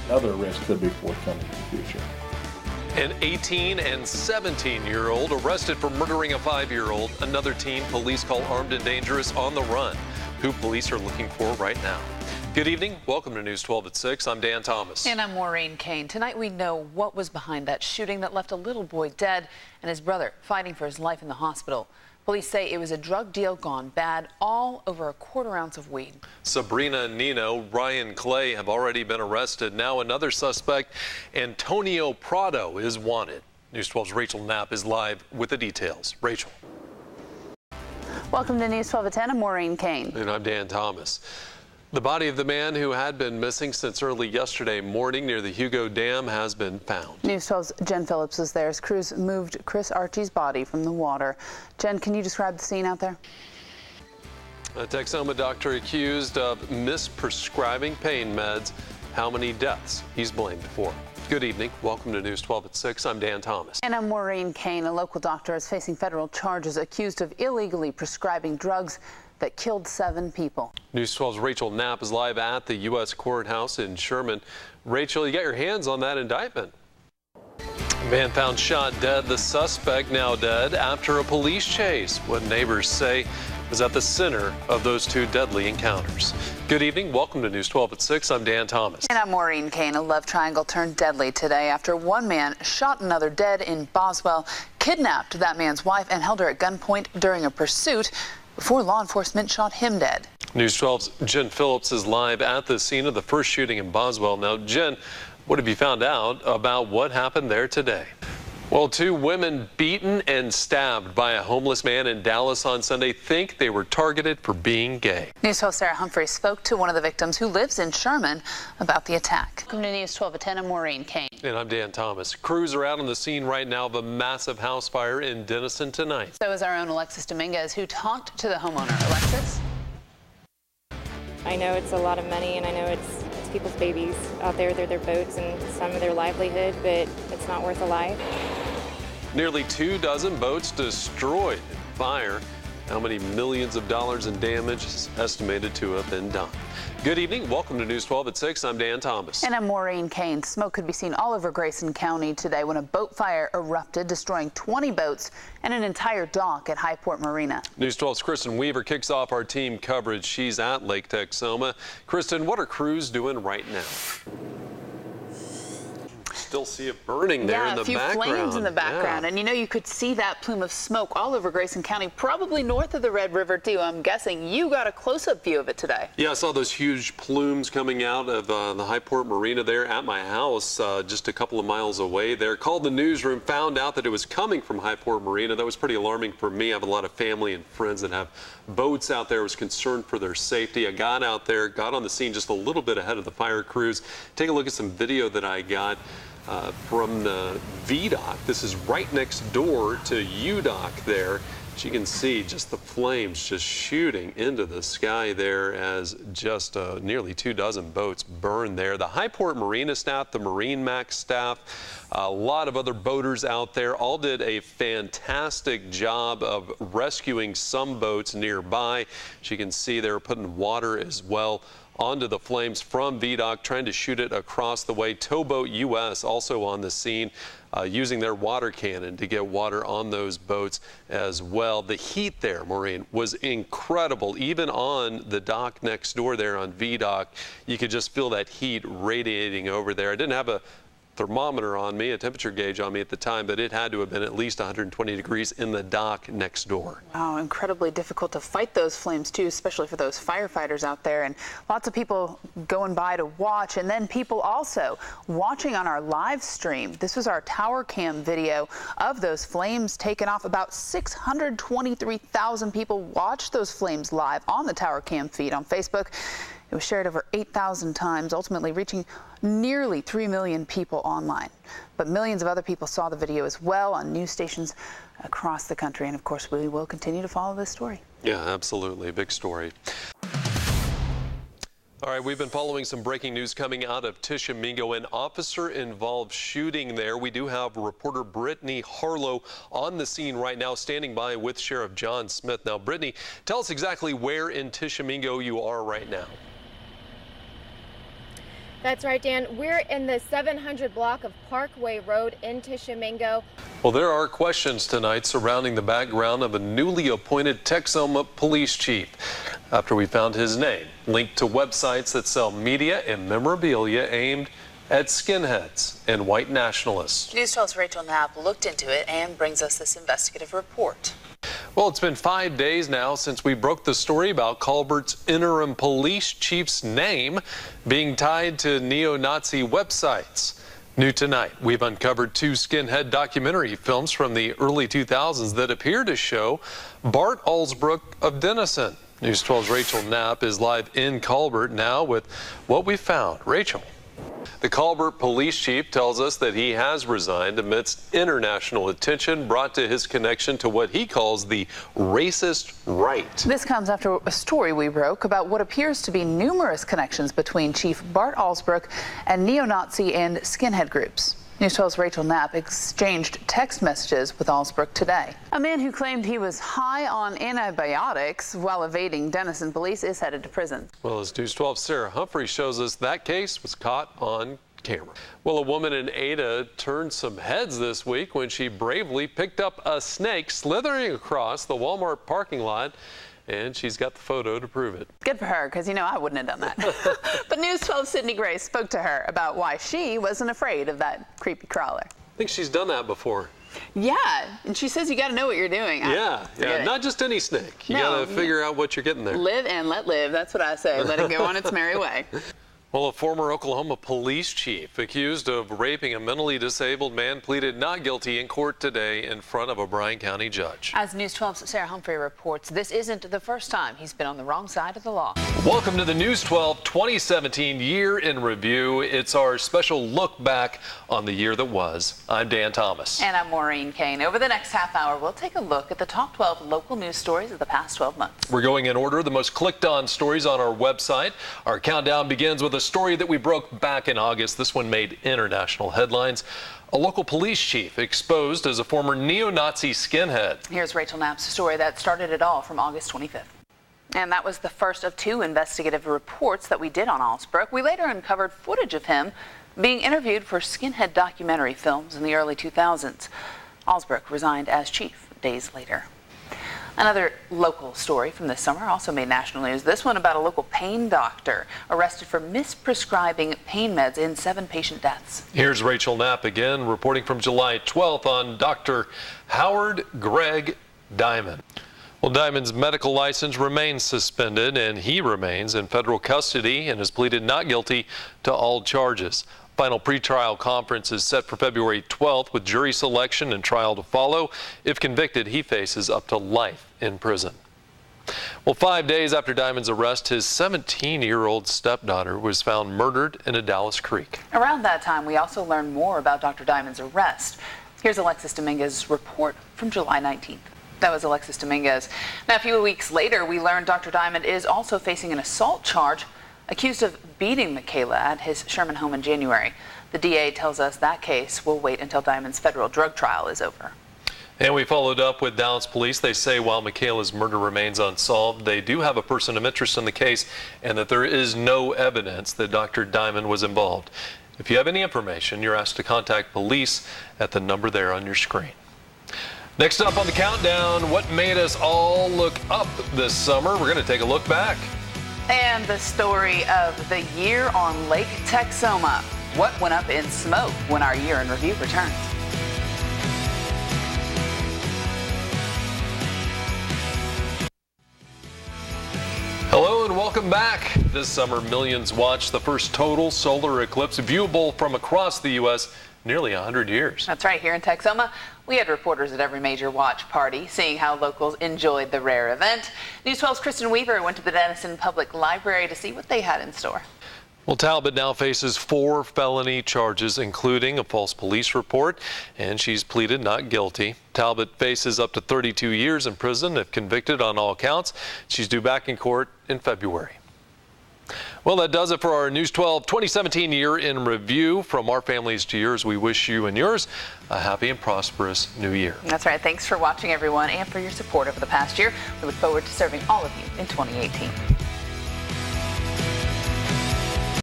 other arrests could be forthcoming in the future. An 18 and 17-year-old arrested for murdering a 5-year-old. Another teen police call armed and dangerous on the run, who police are looking for right now. Good evening. Welcome to News 12 at 6. I'm Dan Thomas. And I'm Maureen Kane. Tonight we know what was behind that shooting that left a little boy dead and his brother fighting for his life in the hospital. Police say it was a drug deal gone bad, all over a quarter ounce of weed. Sabrina and Nino, Ryan Clay have already been arrested. Now another suspect, Antonio Prado, is wanted. News 12's Rachel Knapp is live with the details. Rachel. Welcome to News 12 at 10. I'm Maureen Kane. And I'm Dan Thomas. The body of the man who had been missing since early yesterday morning near the Hugo Dam has been found. News 12's Jen Phillips is there as crews moved Chris Archie's body from the water. Jen, can you describe the scene out there? A Texoma doctor accused of misprescribing pain meds. How many deaths he's blamed for. Good evening. Welcome to News 12 at 6. I'm Dan Thomas. And I'm Maureen Kane. A local doctor is facing federal charges accused of illegally prescribing drugs that killed 7 people. News 12's Rachel Knapp is live at the U.S. Courthouse in Sherman. Rachel, you got your hands on that indictment. A man found shot dead, the suspect now dead after a police chase. What neighbors say was at the center of those 2 deadly encounters. Good evening. Welcome to News 12 at 6. I'm Dan Thomas. And I'm Maureen Kane. A love triangle turned deadly today after one man shot another dead in Boswell, kidnapped that man's wife, and held her at gunpoint during a pursuit before law enforcement shot him dead. News 12's Jen Phillips is live at the scene of the first shooting in Boswell. Now, Jen, what have you found out about what happened there today? Well, 2 women beaten and stabbed by a homeless man in Dallas on Sunday think they were targeted for being gay. News 12 Sarah Humphrey spoke to one of the victims who lives in Sherman about the attack. Welcome to News 12 at 10. I'm Maureen Kane. And I'm Dan Thomas. Crews are out on the scene right now of a massive house fire in Denison tonight. So is our own Alexis Dominguez, who talked to the homeowner. Alexis? I know it's a lot of money, and I know it's people's babies out there. They're their boats and some of their livelihood, but it's not worth a life. Nearly 24 boats destroyed in fire. How many millions of dollars in damage is estimated to have been done? Good evening. Welcome to News 12 at 6. I'm Dan Thomas. And I'm Maureen Kane. Smoke could be seen all over Grayson County today when a boat fire erupted, destroying 20 boats and an entire dock at Highport Marina. News 12's Kristen Weaver kicks off our team coverage. She's at Lake Texoma. Kristen, what are crews doing right now? Still see it burning there in the background. Yeah, a few flames in the background. Yeah. And you know, you could see that plume of smoke all over Grayson County, probably north of the Red River too. I'm guessing you got a close-up view of it today. Yeah, I saw those huge plumes coming out of the Highport Marina there at my house, just a couple of miles away there. Called the newsroom, found out that it was coming from Highport Marina. That was pretty alarming for me. I have a lot of family and friends that have boats out there. I was concerned for their safety. I got out there, got on the scene just a little bit ahead of the fire crews. Take a look at some video that I got from the V-Dock. This is right next door to U-Dock there. As you can see, just the flames just shooting into the sky there as just nearly 24 boats burn there. The Highport Marina staff, the Marine Max staff, a lot of other boaters out there all did a fantastic job of rescuing some boats nearby. As you can see, they were putting water as well onto the flames from V-Dock, trying to shoot it across the way. Towboat US also on the scene, using their water cannon to get water on those boats as well. The heat there, Maureen, was incredible. Even on the dock next door there on V-Dock, you could just feel that heat radiating over there. I didn't have a thermometer on me, a temperature gauge on me at the time, but it had to have been at least 120 degrees in the dock next door. Wow, incredibly difficult to fight those flames too, especially for those firefighters out there, and lots of people going by to watch, and then people also watching on our live stream. This was our tower cam video of those flames taken off. About 623,000 people watched those flames live on the tower cam feed on Facebook. It was shared over 8,000 times, ultimately reaching nearly 3 million people online. But millions of other people saw the video as well on news stations across the country. And of course, we will continue to follow this story. Yeah, absolutely. Big story. All right, we've been following some breaking news coming out of Tishomingo, an officer-involved shooting there. We do have reporter Brittany Harlow on the scene right now, standing by with Sheriff John Smith. Now, Brittany, tell us exactly where in Tishomingo you are right now. That's right, Dan. We're in the 700 block of Parkway Road in Tishomingo. Well, there are questions tonight surrounding the background of a newly appointed Texoma police chief after we found his name linked to websites that sell media and memorabilia aimed at skinheads and white nationalists. News 12's Rachel Knapp looked into it and brings us this investigative report. Well, it's been 5 days now since we broke the story about Colbert's interim police chief's name being tied to neo-Nazi websites. New tonight, we've uncovered 2 skinhead documentary films from the early 2000s that appear to show Bart Alsbrook of Denison. News 12's Rachel Knapp is live in Colbert now with what we found. Rachel. The Colbert police chief tells us that he has resigned amidst international attention brought to his connection to what he calls the racist right. This comes after a story we broke about what appears to be numerous connections between Chief Bart Alsbrook and neo-Nazi and skinhead groups. News 12's Rachel Knapp exchanged text messages with Alsbrook today. A man who claimed he was high on antibiotics while evading Denison police is headed to prison. Well, as News 12's Sarah Humphrey shows us, that case was caught on camera. Well, a woman in Ada turned some heads this week when she bravely picked up a snake slithering across the Walmart parking lot. And she's got the photo to prove it. Good for her, because I wouldn't have done that. But News 12's Sydney Gray spoke to her about why she wasn't afraid of that creepy crawler. I think she's done that before. Yeah, and she says you got to know what you're doing. Yeah, not just any snake. You got to figure out what you're getting there. Live and let live. That's what I say. Let it go on its merry way. Well, a former Oklahoma police chief accused of raping a mentally disabled man pleaded not guilty in court today in front of a Bryan County judge. As News 12's Sarah Humphrey reports, this isn't the first time he's been on the wrong side of the law. Welcome to the News 12 2017 Year in Review. It's our special look back on the year that was. I'm Dan Thomas. And I'm Maureen Kane. Over the next half hour, we'll take a look at the top 12 local news stories of the past 12 months. We're going in order, the most clicked on stories on our website. Our countdown begins with a story that we broke back in August. This one made international headlines. A local police chief exposed as a former neo-Nazi skinhead. Here's Rachel Knapp's story that started it all from August 25th. And that was the first of 2 investigative reports that we did on Alsbrook. We later uncovered footage of him being interviewed for skinhead documentary films in the early 2000s. Alsbrook resigned as chief days later. Another local story from this summer also made national news. This one about a local pain doctor arrested for misprescribing pain meds in 7 patient deaths. Here's Rachel Knapp again reporting from July 12th on Dr. Howard Greg Diamond. Well, Diamond's medical license remains suspended and he remains in federal custody and has pleaded not guilty to all charges. Final pretrial conference is set for February 12th with jury selection and trial to follow. If convicted, he faces up to life in prison. Well, 5 days after Diamond's arrest, his 17-year-old stepdaughter was found murdered in a Dallas creek. Around that time, we also learned more about Dr. Diamond's arrest. Here's Alexis Dominguez's report from July 19th. That was Alexis Dominguez. Now, a few weeks later, we learned Dr. Diamond is also facing an assault charge, accused of beating Michaela at his Sherman home in January. The DA tells us that case will wait until Diamond's federal drug trial is over. And we followed up with Dallas police. They say while Michaela's murder remains unsolved, they do have a person of interest in the case and that there is no evidence that Dr. Diamond was involved. If you have any information, you're asked to contact police at the number there on your screen. Next up on the countdown, what made us all look up this summer? We're going to take a look back. And the story of the year on Lake Texoma. What went up in smoke when our year in review returns? Hello and welcome back. This summer, millions watched the first total solar eclipse viewable from across the U.S. nearly 100 years. That's right. Here in Texoma, we had reporters at every major watch party, seeing how locals enjoyed the rare event. News 12's Kristen Weaver went to the Denison Public Library to see what they had in store. Well, Talbot now faces 4 felony charges, including a false police report, and she's pleaded not guilty. Talbot faces up to 32 years in prison if convicted on all counts. She's due back in court in February. Well, that does it for our News 12 2017 Year in Review. From our families to yours, we wish you and yours a happy and prosperous new year. That's right. Thanks for watching, everyone, and for your support over the past year. We look forward to serving all of you in 2018.